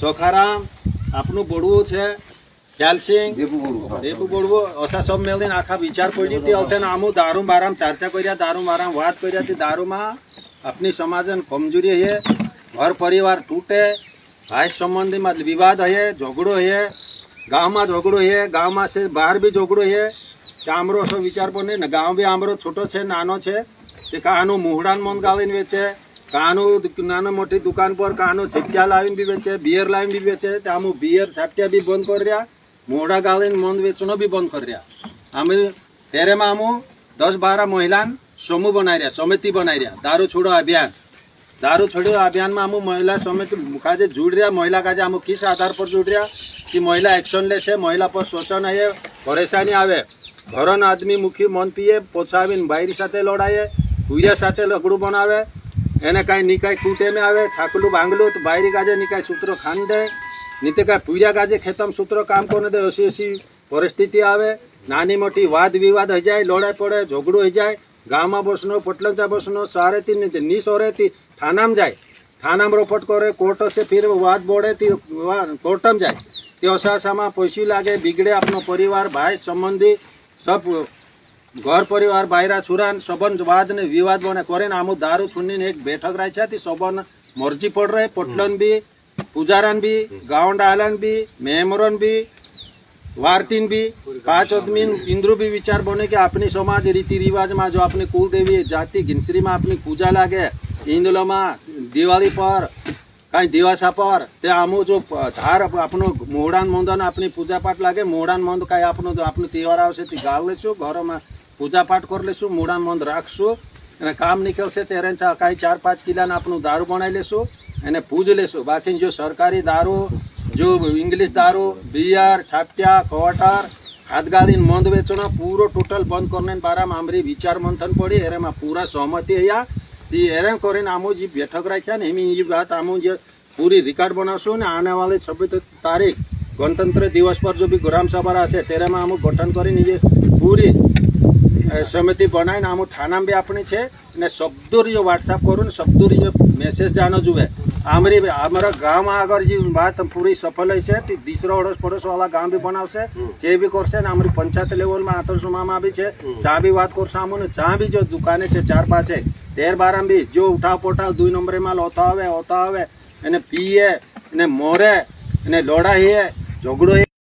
ચોખારામ આપનું બોડવું છે ખ્યાલસિંહ દેપુ બોડવું ઓછા સબ મેળવીને આખા વિચાર પડી હતી આવતે ને આમું દારૂ બારામ ચર્ચા કર્યા દારૂ બારામ વાત કર્યા હતી દારૂમાં આપની સમાજન કમજોરી હે ઘર પરિવાર તૂટે ભાઈ સંબંધીમાં વિવાદ હે ઝઘડો હે ગામમાં ઝઘડો હે ગામમાં છે બહાર બી ઝઘડો હે કે આમરો ઓછો વિચાર પર નહીં ને ગામ બી આમરો છોટો છે નાનો છે કે કાનું મુહડાન મન ગાવીને વેચે કાનું નાની મોટી દુકાન પર કાનું છેપિયા લાવીને બી વેચે બિયર લાવીને બી વેચે તે આમું બિયર છાપિયા બી બંધ કરી રહ્યા મોઢા ગાળીને મન વેચવાનો બી બંધ કરી રહ્યા અમે તેરેમાં આમું 10-12 મહિલાન સમૂહ બનાવી રહ્યા સમિતિ બનાવી રહ્યા દારૂ છોડો અભિયાનમાં આમું મહિલા સમિતિ કાજે જોડ રહ્યા મહિલા કાજે આમું કિસ આધાર પર જોડ રહ્યા કે મહિલા એક્શન લેશે મહિલા પર શોષણ આવે પરેશાની આવે ઘરનો આદમી મુખી મન પીએ પોછાવીને બાયરી સાથે લડાય ભૂયા સાથે લગડું બનાવે એને કાંઈ નિકાય કૂટેમે આવે છાકલું બાંગલું તો બાયરી કાજે નિકાય સૂત્રો ખાન દે નીતે કાંઈ પૂર્યા કાજે ખેતમ સૂત્રો કામ કોને દે એસી પરિસ્થિતિ આવે નાની મોટી વાદ વિવાદ હઈ જાય લડાઈ પડે ઝઘડું હઈ જાય ગામમાં બસનો પટલંચા બસનો સારેથી નીતે ની સોરેથી થાનામાં જાય થાનામાં રોપટ કરે કોર્ટ હશે ફિર વાદ બોડે કોર્ટમાં જાય તે અસાસામાં પૈસી લાગે બિગડે આપનો પરિવાર ભાઈ સંબંધી સબ घर परिवार बायरा छुरान सबन वाद ने विवाद बने करे आमु दारू छुड़नी एक बैठक रही है सबन मर्जी पड़ रहे पटलन भी पुजारन भी गाँव डालन भी मेमरन भी वार्तिन भी 5 आदमी इंद्रु भी विचार बने कि अपनी समाज रीति रिवाज में जो अपनी कुल देवी जाति गिनसरी में अपनी पूजा लागे हिंदुओं में दिवाली पर कहीं दिवासा पर ते आमु जो धार अपनो मोहडान मंदन अपनी पूजा पाठ लागे मोहडान मंद कहीं अपनो जो अपनो त्यौहार आवशे ते गाल लेशु घर में पूजा पाठ कर लेशु मोहडान मंद राखशु અને કામ નીકળશે ત્યારે કાંઈ 4-5 કિલાના આપણું દારૂ બનાવી લેશું અને પૂજ લેશું બાકી જો સરકારી દારૂ જો ઇંગ્લિશ દારૂ બિયર છાપિયા ક્વાર્ટર હાથગાળીને મંદ વેચવાનો પૂરો ટોટલ બંધ કરને બારામાં આમરી વિચાર મંથન પડી એમાં પૂરા સહમતિ હૈયા એ એરેમ કરીને આમો જે બેઠક રાખ્યા ને એમ એ વાત આમો જે પૂરી रिकॉर्ड बनाशो ने आने वाली 26 तारीख गणतंत्र दिवस पर जो भी ग्राम सभा हसे तेरे में आम गठन कर पूरी समिति बनाई आम थाना भी अपनी है शब्दों जो व्हाट्सएप करूँ शब्दों जो मेसेज जानो जुए आमरी हमारा गाँव में अगर जी बात पूरी सफल है तीसरा अड़ोस पड़ोस वाला गाँव भी बनावशे जे भी करशे ने हमारी पंचायत लेवल में आतरसुमा में भी है चा भी बात करशे आमू ने चा भी जो दुकाने है 4-5 है 13-12 भी जो उठाव पोटाव 2 नंबर में होता हवे पीए ने मोरे ने लोड़ा है झगड़ो है